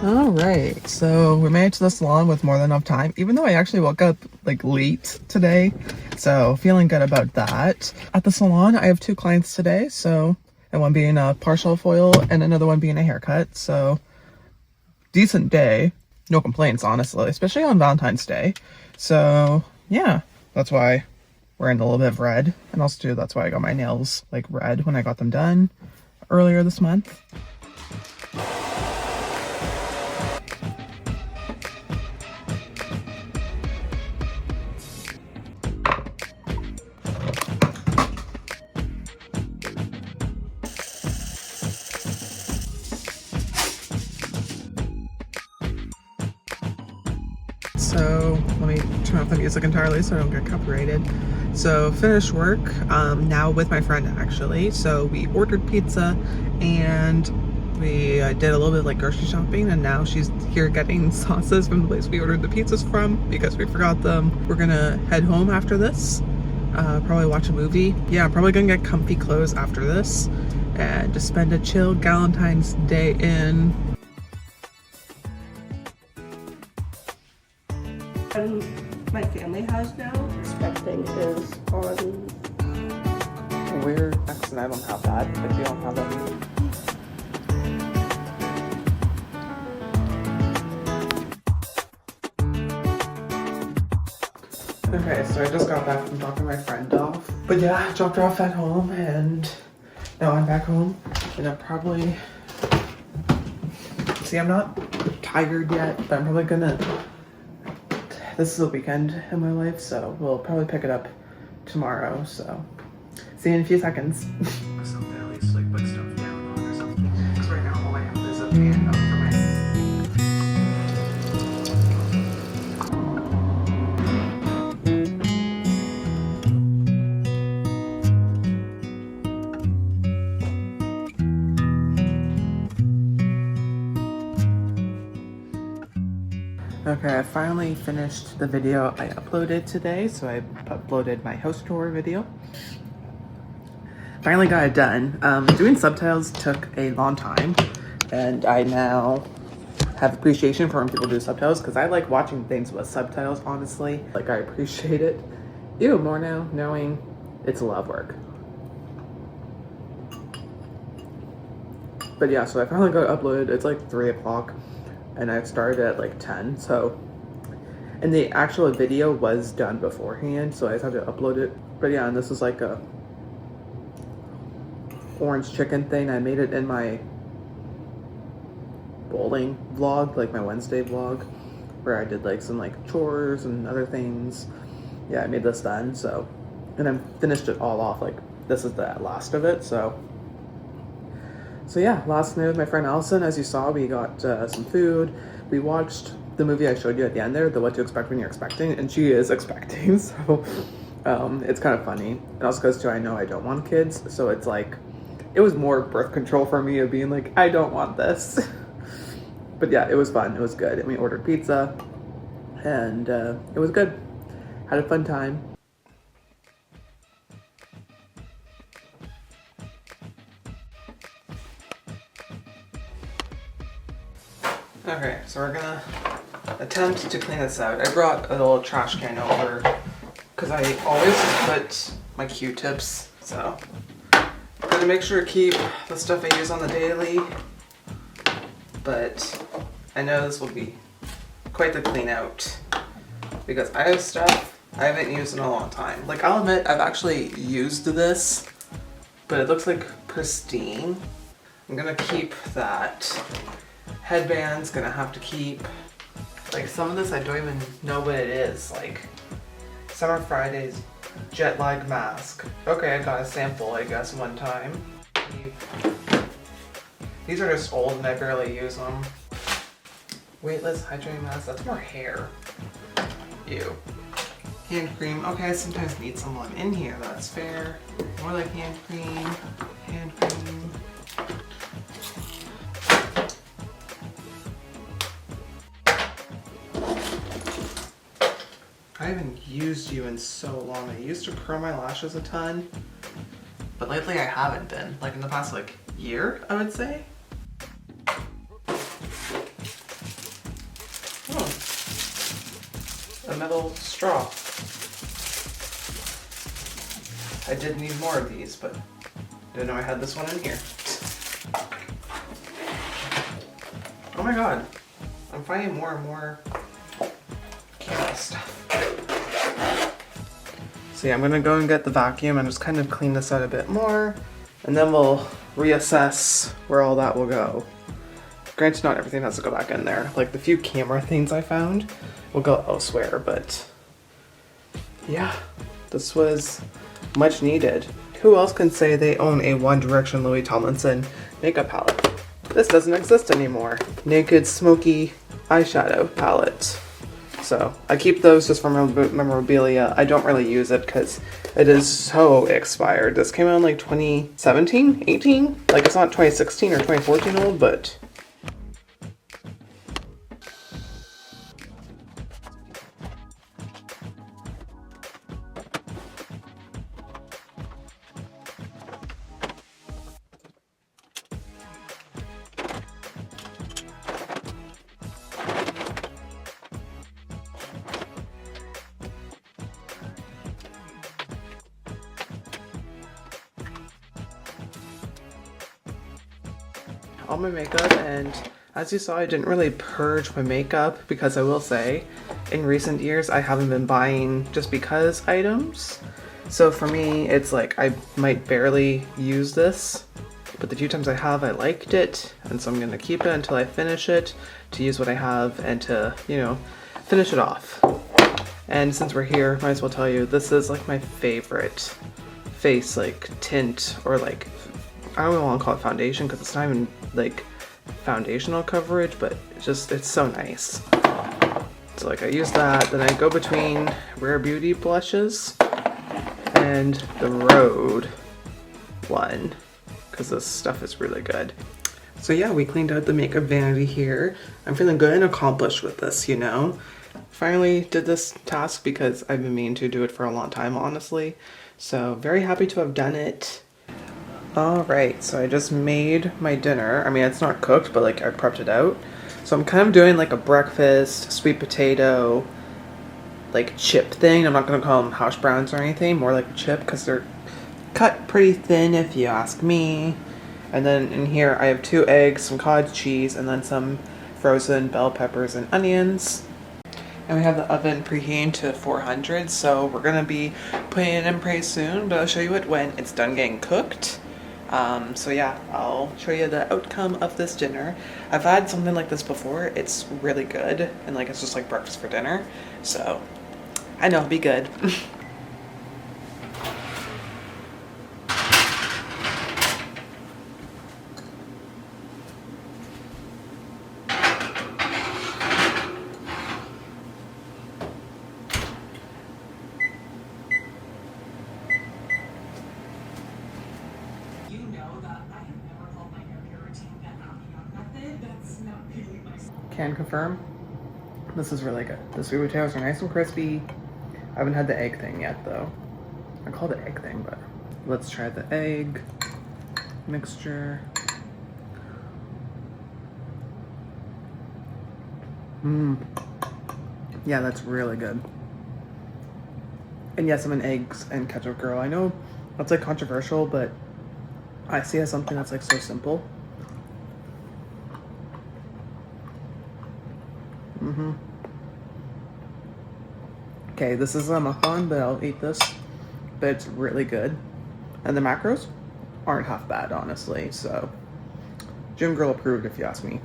All right, so we made it to the salon with more than enough time, even though I actually woke up like late today. So feeling good about that. At the salon, I have 2 clients today. So, and one being a partial foil and another one being a haircut. So decent day. No complaints, honestly, especially on Valentine's Day. So yeah, that's why we're in a little bit of red. And also too, that's why I got my nails like red when I got them done earlier this month. So let me turn off the music entirely so I don't get copyrighted. So finished work now with my friend actually. So we ordered pizza and we did a little bit of like grocery shopping, and now she's here getting sauces from the place we ordered the pizzas from because we forgot them. We're gonna head home after this, probably watch a movie. Yeah, I'm probably gonna get comfy clothes after this and just spend a chill Valentine's Day in. My family has now. Expecting is on. Weird accent, I don't have that. If you don't have that. Okay, so I just got back from dropping my friend off. But yeah, dropped her off at home and now I'm back home and I'm probably, see, I'm not tired yet, but I'm probably gonna, this is a weekend in my life, so we'll probably pick it up tomorrow, so see you in a few seconds. Something at least like put stuff down on or something, because right now all I have is a fan up for my Okay, I finally finished the video I uploaded today. So I uploaded my house tour video. Finally got it done. Doing subtitles took a long time, and I now have appreciation for when people do subtitles because I like watching things with subtitles, honestly. Like, I appreciate it even more now, knowing it's a lot of work. But yeah, so I finally got it uploaded. It's like 3 o'clock. And I started at like 10, so, and the actual video was done beforehand, so I just had to upload it. But yeah, and this is like a orange chicken thing. I made it in my bowling vlog, like my Wednesday vlog, where I did like some like chores and other things. Yeah, I made this then, so, and I finished it all off, like this is the last of it, so yeah, last night with my friend Allison, as you saw, we got some food. We watched the movie I showed you at the end there, the What to Expect When You're Expecting, and she is expecting, so it's kind of funny. And also because too, I know I don't want kids, so it's like, it was more birth control for me of being like, I don't want this. But yeah, it was fun, it was good. And we ordered pizza, and it was good. Had a fun time. Okay, so we're gonna attempt to clean this out. I brought a little trash can over because I always put my Q-tips, so I'm gonna make sure to keep the stuff I use on the daily, but I know this will be quite the clean out because I have stuff I haven't used in a long time. Like, I'll admit I've actually used this, but it looks like pristine. I'm gonna keep that. Headband's gonna have to keep. Like, some of this I don't even know what it is. Like, Summer Fridays jet lag mask. Okay, I got a sample, I guess, one time. These are just old and I barely use them. Weightless hydrating mask, that's more hair. Ew. Hand cream, okay, I sometimes need someone in here, that's fair. More like hand cream, hand cream. I haven't used you in so long. I used to curl my lashes a ton, but lately I haven't been. Like in the past like year, I would say. a metal straw. I did need more of these, but didn't know I had this one in here. Oh my god, I'm finding more and more camera stuff. So yeah, I'm gonna go and get the vacuum and just kind of clean this out a bit more, and then we'll reassess where all that will go. Granted, not everything has to go back in there. Like the few camera things I found will go elsewhere, but yeah, this was much needed. Who else can say they own a One Direction Louis Tomlinson makeup palette? This doesn't exist anymore. Naked Smoky eyeshadow palette. So I keep those just for memorabilia. I don't really use it because it is so expired. This came out in like 2017, 18? Like it's not 2016 or 2014 old, but all my makeup, and as you saw, I didn't really purge my makeup because I will say in recent years I haven't been buying just because items. So for me it's like I might barely use this, but the few times I have, I liked it, and so I'm gonna keep it until I finish it to use what I have and to, you know, finish it off. And since we're here, might as well tell you, this is like my favorite face like tint, or like, I don't even want to call it foundation because it's not even like foundational coverage, but it's so nice. So like I use that, then I go between Rare Beauty blushes and the Rhode one because this stuff is really good. So yeah, we cleaned out the makeup vanity here. I'm feeling good and accomplished with this, you know. Finally did this task because I've been meaning to do it for a long time, honestly. So very happy to have done it. Alright, so I just made my dinner. I mean, it's not cooked, but like I prepped it out. So I'm kind of doing like a breakfast, sweet potato, like chip thing. I'm not going to call them hash browns or anything, more like a chip because they're cut pretty thin if you ask me. And then in here I have 2 eggs, some cottage cheese, and then some frozen bell peppers and onions. And we have the oven preheating to 400, so we're going to be putting it in pretty soon, but I'll show you it when it's done getting cooked. So yeah, I'll show you the outcome of this dinner. I've had something like this before. It's really good, and like it's just like breakfast for dinner. So I know it'll be good. Can confirm, this is really good. The sweet potatoes are nice and crispy. I haven't had the egg thing yet though. I called it egg thing, but let's try the egg mixture. Yeah, that's really good. And yes, I'm an eggs and ketchup girl. I know that's like controversial, but I see it as something that's like so simple. Okay, this is a mukbang, but I'll eat this. But it's really good. And the macros aren't half bad, honestly. So, gym girl approved if you ask me.